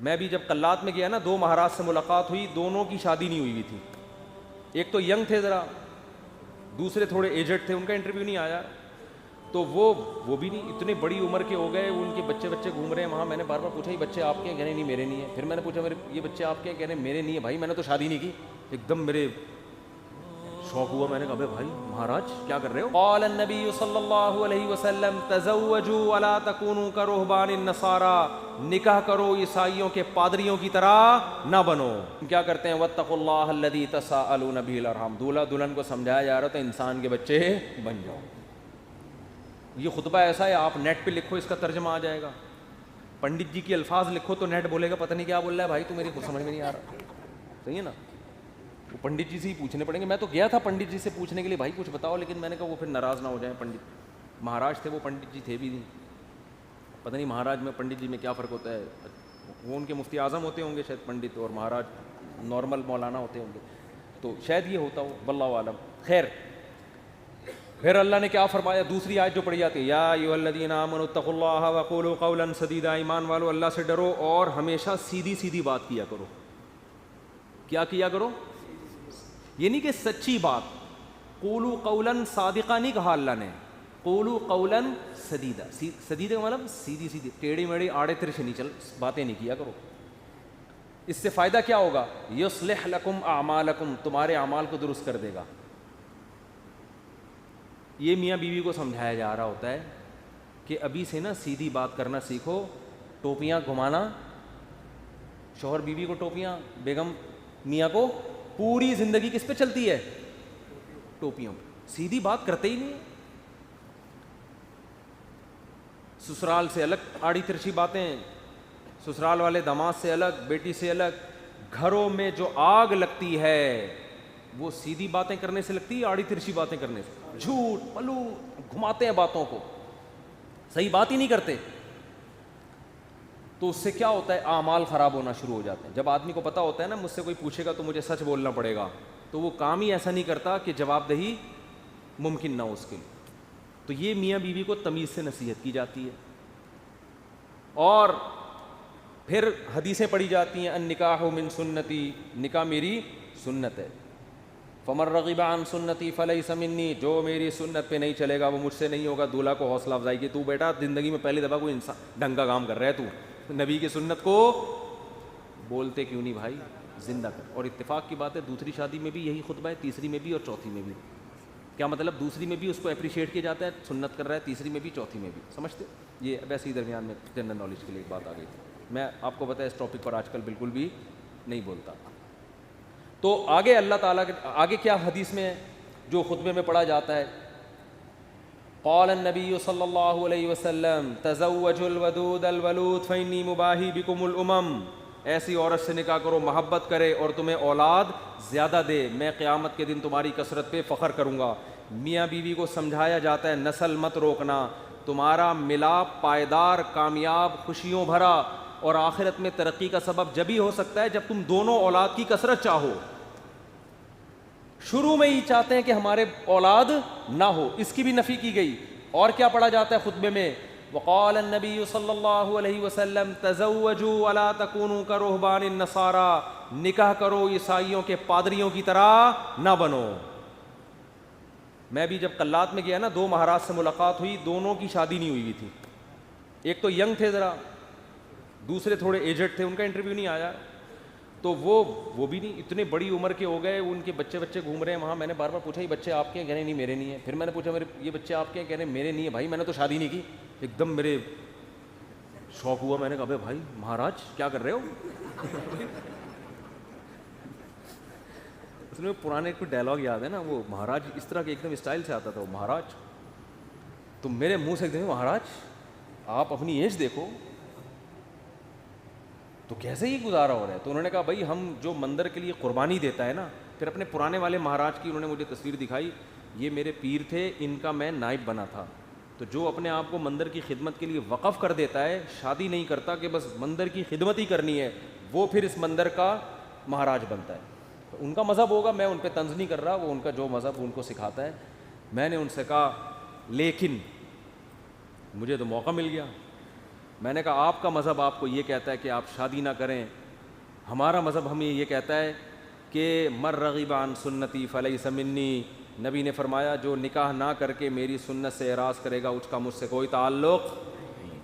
میں بھی جب قلات میں گیا نا، 2 مہاراج سے ملاقات ہوئی، دونوں کی شادی نہیں ہوئی تھی. ایک تو ینگ تھے ذرا، دوسرے تھوڑے ایجڈ تھے، ان کا انٹرویو نہیں آیا. تو وہ بھی نہیں، اتنے بڑی عمر کے ہو گئے، ان کے بچے گھوم رہے ہیں وہاں. میں نے بار بار پوچھا یہ بچے آپ کے ہیں؟ کہنے نہیں میرے نہیں ہیں. پھر میں نے پوچھا یہ بچے آپ کے ہیں؟ کہنے میرے نہیں ہیں. بھائی میں نے تو شادی نہیں کی. ایک دم میرے شوق ہوا. میں نے کہا بھائی مہاراج کیا کر رہے ہو؟ قال النبی صلی اللہ علیہ وسلم تزوجوا ولا تکونوا کرہبان النصارى، نکاح کرو عیسائیوں کے پادریوں کی طرح نہ بنو. کیا کرتے ہیں؟ واتقوا اللہ الذی تساءلون به الارحام. دولہا دلہن کو سمجھایا جا رہا تھا انسان کے بچے بن جاؤ. یہ خطبہ ایسا ہے، آپ نیٹ پہ لکھو اس کا ترجمہ آ جائے گا. پنڈت جی کی الفاظ لکھو تو نیٹ بولے گا پتہ نہیں کیا بول رہا ہے بھائی، تو میری کچھ سمجھ میں نہیں آ رہا. صحیح ہے نا؟ وہ پنڈت جی سے ہی پوچھنے پڑیں گے. میں تو گیا تھا پنڈت جی سے پوچھنے کے لیے بھائی کچھ بتاؤ، لیکن میں نے کہا وہ پھر ناراض نہ ہو جائیں. پنڈت مہاراج تھے وہ، پنڈت جی تھے بھی نہیں. پتہ نہیں مہاراج میں پنڈت جی میں کیا فرق ہوتا ہے. وہ ان کے مفتی اعظم ہوتے ہوں گے شاید پنڈت، اور مہاراج نارمل مولانا ہوتے ہوں گے، تو شاید یہ ہوتا ہو، واللہ عالم. خیر، پھر اللہ نے کیا فرمایا؟ دوسری آیت جو پڑھی جاتی ہے، یا ایھا الذین آمنوا اتقوا اللہ وقولوا قولا سدیدا. ایمان والو اللہ سے ڈرو اور ہمیشہ سیدھی سیدھی بات کیا کرو. کیا کیا کرو؟ یہ نہیں کہ سچی بات. قولوا قولا صادقا نہیں کہا اللہ نے، قولوا قولا سدیدا. سدیدا کا مطلب سیدھی سیدھی، ٹیڑھی میڑھی آڑے ترچھے نہیں چل باتیں نہیں کیا کرو. اس سے فائدہ کیا ہوگا؟ یصلح لکم اعمالکم، تمہارے اعمال کو درست کر دے گا. یہ میاں بیوی کو سمجھایا جا رہا ہوتا ہے کہ ابھی سے نا سیدھی بات کرنا سیکھو. ٹوپیاں گھمانا، شوہر بیوی کو ٹوپیاں، بیگم میاں کو، پوری زندگی کس پہ چلتی ہے؟ ٹوپیوں پہ. سیدھی بات کرتے ہی نہیں. سسرال سے الگ آڑی ترچھی باتیں، سسرال والے داماد سے الگ، بیٹی سے الگ. گھروں میں جو آگ لگتی ہے وہ سیدھی باتیں کرنے سے لگتی ہے، آڑی ترچھی باتیں کرنے سے. جھوٹ پلو گھماتے ہیں باتوں کو، صحیح بات ہی نہیں کرتے. تو اس سے کیا ہوتا ہے؟ اعمال خراب ہونا شروع ہو جاتے ہیں. جب آدمی کو پتہ ہوتا ہے نا مجھ سے کوئی پوچھے گا تو مجھے سچ بولنا پڑے گا، تو وہ کام ہی ایسا نہیں کرتا کہ جواب دہی ممکن نہ ہو اس کے لیے. تو یہ میاں بیوی کو تمیز سے نصیحت کی جاتی ہے. اور پھر حدیثیں پڑھی جاتی ہیں، النکاح من سنتی، نکاح میری سنت ہے. فمن رغب عن سنتی فلیس منی، جو میری سنت پہ نہیں چلے گا وہ مجھ سے نہیں ہوگا. دولہا کو حوصلہ افزائی کی، تو بیٹا زندگی میں پہلی دفعہ کوئی انسان ڈھنگ کا کام کر رہا ہے، تو نبی کی سنت کو بولتے کیوں نہیں بھائی، زندہ کر. اور اتفاق کی بات ہے دوسری شادی میں بھی یہی خطبہ ہے، تیسری میں بھی اور چوتھی میں بھی. کیا مطلب؟ دوسری میں بھی اس کو اپریشیٹ کیا جاتا ہے، سنت کر رہا ہے، تیسری میں بھی چوتھی میں بھی. سمجھتے؟ یہ ویسے ہی درمیان میں جنرل نالج کے لیے ایک بات آ گئی تھی. میں آپ کو پتہ ہے اس ٹاپک پر آج کل بالکل بھی نہیں بولتا. تو آگے اللہ تعالیٰ کے آگے کیا حدیث میں جو خطبے میں پڑھا جاتا ہے؟ قال النبی صلی اللہ علیہ وسلم تزوجوا الودود الولود فإنی مباہی بکم الامم. ایسی عورت سے نکاح کرو محبت کرے اور تمہیں اولاد زیادہ دے، میں قیامت کے دن تمہاری کثرت پہ فخر کروں گا. میاں بیوی کو سمجھایا جاتا ہے نسل مت روکنا، تمہارا ملاپ پائیدار، کامیاب، خوشیوں بھرا اور آخرت میں ترقی کا سبب جبھی ہو سکتا ہے جب تم دونوں اولاد کی کثرت چاہو. شروع میں ہی چاہتے ہیں کہ ہمارے اولاد نہ ہو، اس کی بھی نفی کی گئی. اور کیا پڑھا جاتا ہے خطبے میں؟ وقال النبی صلی اللہ علیہ وسلم تزوجوا ولا تکونوا کرہبان النصارى، نکاح کرو عیسائیوں کے پادریوں کی طرح نہ بنو. میں بھی جب قلات میں گیا نا، 2 مہاراج سے ملاقات ہوئی، دونوں کی شادی نہیں ہوئی تھی. ایک تو ینگ تھے ذرا، دوسرے تھوڑے ایجڈ تھے، ان کا انٹرویو نہیں آیا. تو وہ بھی نہیں، اتنے بڑی عمر کے ہو گئے، ان کے بچے گھوم رہے ہیں وہاں. میں نے بار بار پوچھا یہ بچے آپ کے ہیں؟ کہنے نہیں میرے نہیں ہیں. پھر میں نے پوچھا یہ بچے آپ کے ہیں؟ کہنے میرے نہیں ہیں. بھائی میں نے تو شادی نہیں کی. ایک دم میرے شوق ہوا. میں نے کہا بھائی مہاراج کیا کر رہے ہو؟ اس میں پرانے کوئی ڈائلاگ یاد ہے نا، وہ مہاراج اس طرح کے ایک دم اسٹائل سے آتا تھا، وہ مہاراج. تو میرے منہ سے ایک دم مہاراج آپ اپنی ایج دیکھو تو کیسے ہی گزارا ہو رہا ہے. تو انہوں نے کہا بھائی ہم جو مندر کے لیے قربانی دیتا ہے نا، پھر اپنے پرانے والے مہاراج کی انہوں نے مجھے تصویر دکھائی، یہ میرے پیر تھے، ان کا میں نائب بنا تھا. تو جو اپنے آپ کو مندر کی خدمت کے لیے وقف کر دیتا ہے، شادی نہیں کرتا کہ بس مندر کی خدمت ہی کرنی ہے، وہ پھر اس مندر کا مہاراج بنتا ہے. تو ان کا مذہب ہوگا، میں ان پہ طنز نہیں کر رہا، وہ ان کا جو مذہب ان کو سکھاتا ہے. میں نے ان سے کہا لیکن مجھے تو موقع مل گیا. میں نے کہا آپ کا مذہب آپ کو یہ کہتا ہے کہ آپ شادی نہ کریں, ہمارا مذہب ہمیں یہ کہتا ہے کہ مر رغب عن سنتی فلیس منی. نبی نے فرمایا جو نکاح نہ کر کے میری سنت سے اعراض کرے گا اس کا مجھ سے کوئی تعلق نہیں.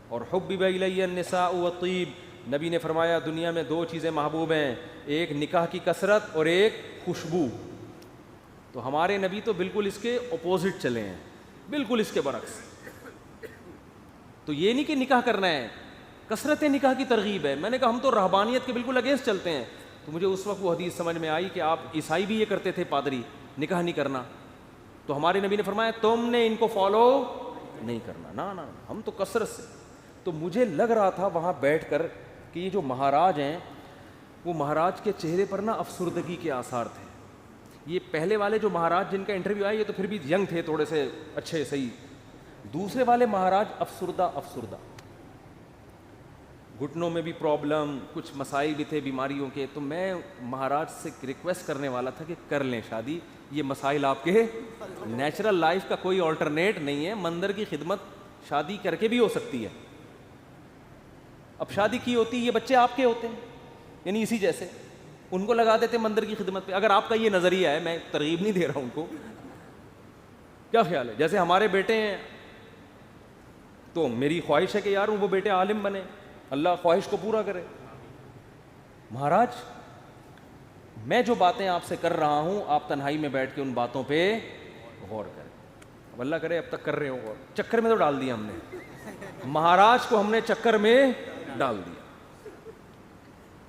اور حبب الی النساء والطیب, نبی نے فرمایا دنیا میں دو چیزیں محبوب ہیں, ایک نکاح کی کثرت اور ایک خوشبو. تو ہمارے نبی تو بالکل اس کے اپوزٹ چلے ہیں, بالکل اس کے برعکس. تو یہ نہیں کہ نکاح کرنا ہے, کثرت نکاح کی ترغیب ہے. میں نے کہا ہم تو رہبانیت کے بالکل اگینسٹ چلتے ہیں. تو مجھے اس وقت وہ حدیث سمجھ میں آئی کہ آپ عیسائی بھی یہ کرتے تھے, پادری, نکاح نہیں کرنا. تو ہمارے نبی نے فرمایا تم نے ان کو فالو نہیں کرنا, نہ ہم تو کثرت سے. تو مجھے لگ رہا تھا وہاں بیٹھ کر کہ یہ جو مہاراج ہیں وہ مہاراج کے چہرے پر نا افسردگی کے آثار تھے. یہ پہلے والے جو مہاراج جن کا انٹرویو آیا یہ تو پھر بھی ینگ تھے, تھوڑے سے اچھے صحیح. دوسرے والے مہاراج افسردہ, گھٹنوں میں بھی پرابلم, کچھ مسائل بھی تھے بیماریوں کے. تو میں مہاراج سے ریکویسٹ کرنے والا تھا کہ کر لیں شادی, یہ مسائل آپ کے نیچرل لائف کا کوئی آلٹرنیٹ نہیں ہے. مندر کی خدمت شادی کر کے بھی ہو سکتی ہے. اب شادی کی ہوتی یہ بچے آپ کے ہوتے ہیں, یعنی اسی جیسے ان کو لگا دیتے مندر کی خدمت پہ. اگر آپ کا یہ نظریہ ہے, میں ترغیب نہیں دے رہا ہوں ان کو, کیا خیال ہے؟ جیسے ہمارے بیٹے ہیں تو میری خواہش ہے کہ یار وہ بیٹے عالم بنے, اللہ خواہش کو پورا کرے. مہاراج میں جو باتیں آپ سے کر رہا ہوں آپ تنہائی میں بیٹھ کے ان باتوں پہ غور کریں. اب اللہ کرے اب تک کر رہے ہو غور. چکر میں تو ڈال دیا ہم نے, مہاراج کو ہم نے چکر میں ڈال دیا.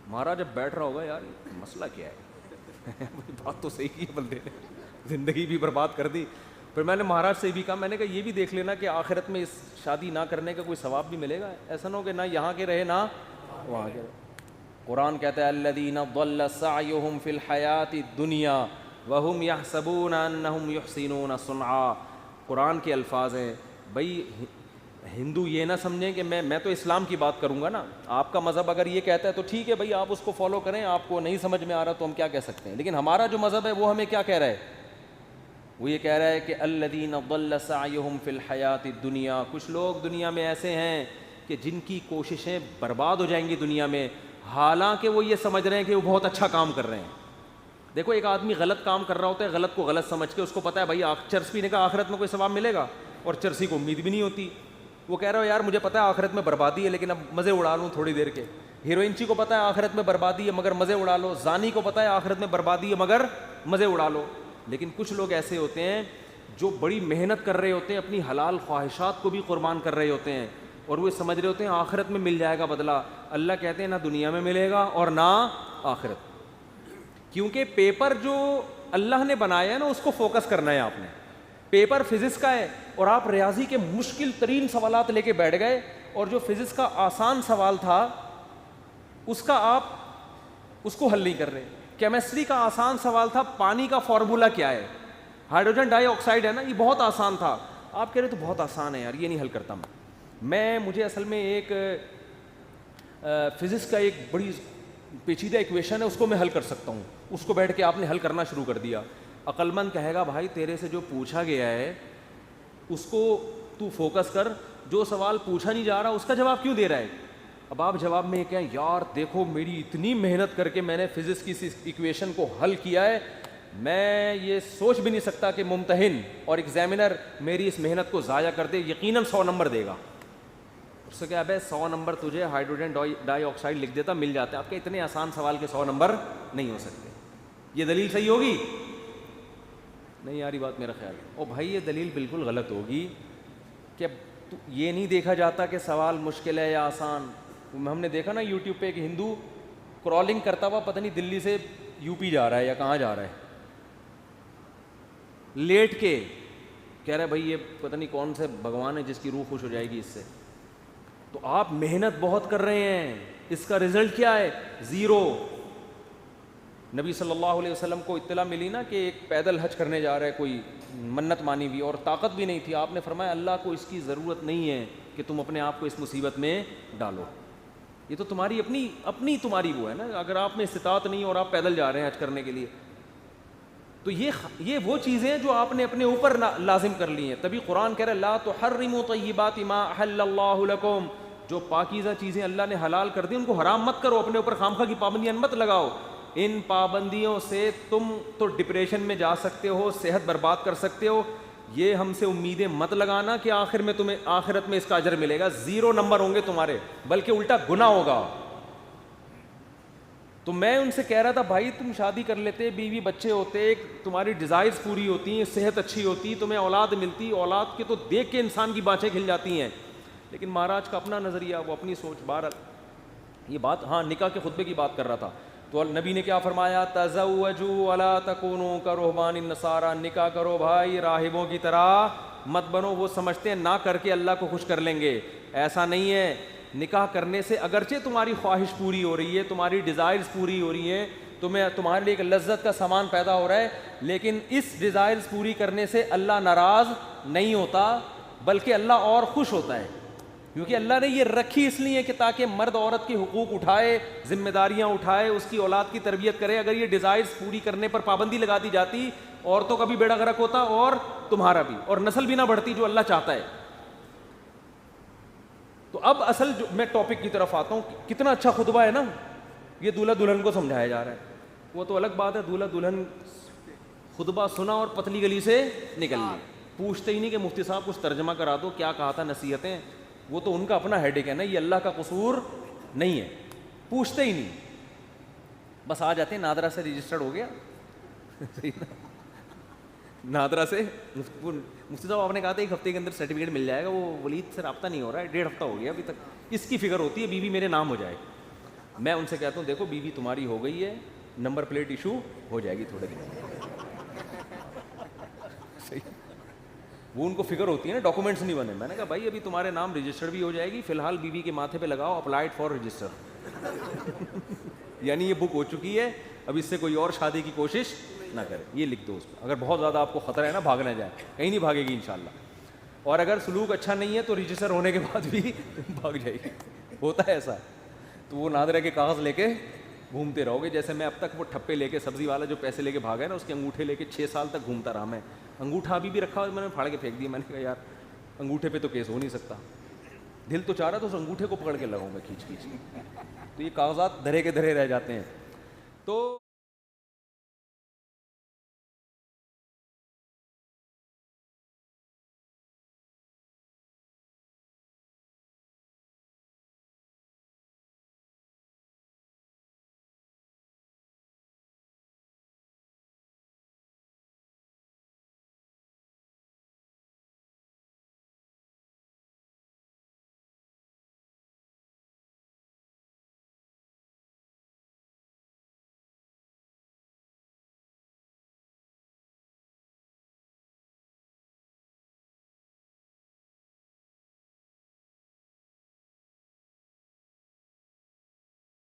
مہاراج اب بیٹھ رہا ہوگا یار مسئلہ کیا ہے, بات تو صحیح کی ہے بندے نے, زندگی بھی برباد کر دی. پھر میں نے مہاراج سے بھی کہا, میں نے کہا یہ بھی دیکھ لینا کہ آخرت میں اس شادی نہ کرنے کا کوئی ثواب بھی ملے گا. ایسا نہ ہو کہ نہ یہاں کے رہے نہ وہاں کے رہے. قرآن کہتا ہے الذین ضل سعیہم فی الحیاۃ الدنیا وہم یحسبون انہم یحسنون صنعا. قرآن کے الفاظ ہیں. بھائی ہندو یہ نہ سمجھیں کہ میں تو اسلام کی بات کروں گا نا, آپ کا مذہب اگر یہ کہتا ہے تو ٹھیک ہے بھائی آپ اس کو فالو کریں, آپ کو نہیں سمجھ میں آ رہا تو ہم کیا کہہ سکتے ہیں. لیکن ہمارا جو مذہب ہے وہ ہمیں کیا کہہ رہا ہے, وہ یہ کہہ رہا ہے کہ الذین ضل سعیہم فی الحیاۃ الدنیا. کچھ لوگ دنیا میں ایسے ہیں کہ جن کی کوششیں برباد ہو جائیں گی دنیا میں, حالانکہ وہ یہ سمجھ رہے ہیں کہ وہ بہت اچھا کام کر رہے ہیں. دیکھو ایک آدمی غلط کام کر رہا ہوتا ہے, غلط کو غلط سمجھ کے, اس کو پتہ ہے بھائی چرس پینے کا آخرت میں کوئی ثواب ملے گا, اور چرسی کو امید بھی نہیں ہوتی. وہ کہہ رہا ہو یار مجھے پتہ ہے آخرت میں بربادی ہے لیکن اب مزے اڑا لوں تھوڑی دیر کے. ہیروئنچی کو پتہ ہے آخرت میں بربادی ہے مگر مزے اڑا لو. زانی کو پتہ ہے آخرت میں بربادی ہے مگر مزے اڑا لو. لیکن کچھ لوگ ایسے ہوتے ہیں جو بڑی محنت کر رہے ہوتے ہیں, اپنی حلال خواہشات کو بھی قربان کر رہے ہوتے ہیں, اور وہ سمجھ رہے ہوتے ہیں آخرت میں مل جائے گا بدلہ. اللہ کہتے ہیں نہ دنیا میں ملے گا اور نہ آخرت. کیونکہ پیپر جو اللہ نے بنایا ہے نا اس کو فوکس کرنا ہے آپ نے. پیپر فزکس کا ہے اور آپ ریاضی کے مشکل ترین سوالات لے کے بیٹھ گئے, اور جو فزکس کا آسان سوال تھا اس کا آپ اس کو حل نہیں کر رہے. کیمسٹری کا آسان سوال تھا پانی کا فارمولا کیا ہے, ہائیڈروجن ڈائی آکسائڈ ہے نا, یہ بہت آسان تھا. آپ کہہ رہے تو بہت آسان ہے یار, یہ نہیں حل کرتا میں. مجھے اصل میں ایک فزکس کا ایک بڑی پیچیدہ ایکویشن ہے, اس کو میں حل کر سکتا ہوں. اس کو بیٹھ کے آپ نے حل کرنا شروع کر دیا. عقل مند کہے گا بھائی تیرے سے جو پوچھا گیا ہے اس کو تو فوکس کر, جو سوال پوچھا نہیں جا رہا اس کا جواب کیوں دے رہا ہے. اب آپ جواب میں یہ کہیں یار دیکھو میری اتنی محنت کر کے میں نے فزکس کی اس ایکویشن کو حل کیا ہے, میں یہ سوچ بھی نہیں سکتا کہ ممتحن اور ایگزامینر میری اس محنت کو ضائع کر دے, یقیناً 100 نمبر دے گا. اس سے کیا ہے 100 نمبر تجھے ہائیڈروجن ڈائی آکسائڈ لکھ دیتا مل جاتا ہے. آپ کے اتنے آسان سوال کے 100 نمبر نہیں ہو سکتے. یہ دلیل صحیح ہوگی نہیں یاری بات میرا خیال ہے. او بھائی یہ دلیل بالکل غلط ہوگی کہ یہ نہیں دیکھا جاتا کہ سوال مشکل ہے یا آسان. ہم نے دیکھا نا یوٹیوب پہ ایک ہندو کرالنگ کرتا ہوا پتہ نہیں دلی سے یو پی جا رہا ہے یا کہاں جا رہا ہے, لیٹ کے کہہ رہا ہے بھائی یہ پتہ نہیں کون سے بھگوان ہے جس کی روح خوش ہو جائے گی اس سے. تو آپ محنت بہت کر رہے ہیں, اس کا رزلٹ کیا ہے؟ 0. نبی صلی اللہ علیہ وسلم کو اطلاع ملی نا کہ ایک پیدل حج کرنے جا رہا ہے کوئی, منت مانی بھی اور طاقت بھی نہیں تھی. آپ نے فرمایا اللہ کو اس کی ضرورت نہیں ہے کہ تم اپنے آپ کو اس مصیبت میں ڈالو, یہ تو تمہاری اپنی تمہاری وہ ہے نا. اگر آپ میں استطاعت نہیں اور آپ پیدل جا رہے ہیں حج کرنے کے لیے تو یہ وہ چیزیں جو آپ نے اپنے اوپر لازم کر لی ہیں. تبھی قرآن کہہ رہا ہے لا تحرموا طیبات ما احل اللہ لکم, جو پاکیزہ چیزیں اللہ نے حلال کر دی ان کو حرام مت کرو, اپنے اوپر خامخواہ کی پابندیاں مت لگاؤ. ان پابندیوں سے تم تو ڈپریشن میں جا سکتے ہو, صحت برباد کر سکتے ہو. یہ ہم سے امیدیں مت لگانا کہ آخر میں تمہیں آخرت میں اس کا اجر ملے گا. 0 نمبر ہوں گے تمہارے, بلکہ الٹا گناہ ہوگا. تو میں ان سے کہہ رہا تھا بھائی تم شادی کر لیتے, بیوی بچے ہوتے, تمہاری ڈیزائرز پوری ہوتی ہیں, صحت اچھی ہوتی, تمہیں اولاد ملتی, اولاد کے تو دیکھ کے انسان کی بانچیں کھل جاتی ہیں. لیکن مہاراج کا اپنا نظریہ, وہ اپنی سوچ. بہرحال یہ بات, ہاں نکاح کے خطبے کی بات کر رہا تھا. تو نبی نے کیا فرمایا, تزوجوا ولا تکونوا کرہبان النصارى, نکاح کرو بھائی راہبوں کی طرح مت بنو. وہ سمجھتے ہیں نہ کر کے اللہ کو خوش کر لیں گے, ایسا نہیں ہے. نکاح کرنے سے اگرچہ تمہاری خواہش پوری ہو رہی ہے, تمہاری ڈیزائرز پوری ہو رہی ہیں, تمہارے لیے ایک لذت کا سامان پیدا ہو رہا ہے, لیکن اس ڈیزائرز پوری کرنے سے اللہ ناراض نہیں ہوتا, بلکہ اللہ اور خوش ہوتا ہے. کیونکہ اللہ نے یہ رکھی اس لیے کہ تاکہ مرد عورت کے حقوق اٹھائے, ذمہ داریاں اٹھائے, اس کی اولاد کی تربیت کرے. اگر یہ ڈیزائرز پوری کرنے پر پابندی لگا دی جاتی, عورتوں کا بھی بیڑا غرق ہوتا اور تمہارا بھی, اور نسل بھی نہ بڑھتی جو اللہ چاہتا ہے. تو اب اصل جو میں ٹاپک کی طرف آتا ہوں, کتنا اچھا خطبہ ہے نا, یہ دولہا دلہن کو سمجھایا جا رہا ہے. وہ تو الگ بات ہے, دولہا دلہن خطبہ سنا اور پتلی گلی سے نکل لی, پوچھتے ہی نہیں کہ مفتی صاحب کچھ ترجمہ کرا دو, کیا کہا تھا, نصیحتیں. وہ تو ان کا اپنا ہیڈک ہے نا, یہ اللہ کا قصور نہیں ہے, پوچھتے ہی نہیں, بس آ جاتے ہیں نادرا سے رجسٹرڈ ہو گیا. نادرا سے مفتی صاحب آپ نے کہا تھا 1 ہفتے کے اندر سرٹیفکیٹ مل جائے گا, وہ ولید سے رابطہ نہیں ہو رہا ہے, 1.5 ہفتہ ہو گیا ابھی تک. اس کی فکر ہوتی ہے بیوی میرے نام ہو جائے. میں ان سے کہتا ہوں دیکھو بیوی تمہاری ہو گئی ہے, نمبر پلیٹ ایشو ہو جائے گی تھوڑے دن. وہ ان کو فکر ہوتی ہے نا, ڈاکومنٹس نہیں بنے. میں نے کہا بھائی ابھی تمہارے نام رجسٹر بھی ہو جائے گی, فی الحال بیوی کے ماتھے پہ لگاؤ اپلائڈ فار رجسٹر. یعنی یہ بک ہو چکی ہے, اب اس سے کوئی اور شادی کی کوشش نہ کرے, یہ لکھ دو اس پہ. اگر بہت زیادہ آپ کو خطرہ ہے نا, بھاگ نہ جائے, کہیں نہیں بھاگے گی انشاءاللہ. اور اگر سلوک اچھا نہیں ہے تو رجسٹر ہونے کے بعد بھی بھاگ جائے گی, ہوتا ہے ایسا. تو وہ نادرہ کے کاغذ لے کے گھومتے رہو گے. جیسے میں اب تک وہ ٹھپے لے کے, سبزی والا جو پیسے لے کے بھاگا ہے نا, اس کے انگوٹھے لے کے 6 سال تک گھومتا رہا میں. انگوٹھا ابھی بھی رکھا ہوا, میں نے پھاڑ کے پھینک دیا. میں نے کہا یار انگوٹھے پہ تو کیس ہو نہیں سکتا, دل تو چاہ رہا تو اس انگوٹھے کو پکڑ کے لگاؤں میں کھینچ کھینچ کے. تو یہ کاغذات دھرے کے دھرے رہ جاتے ہیں. تو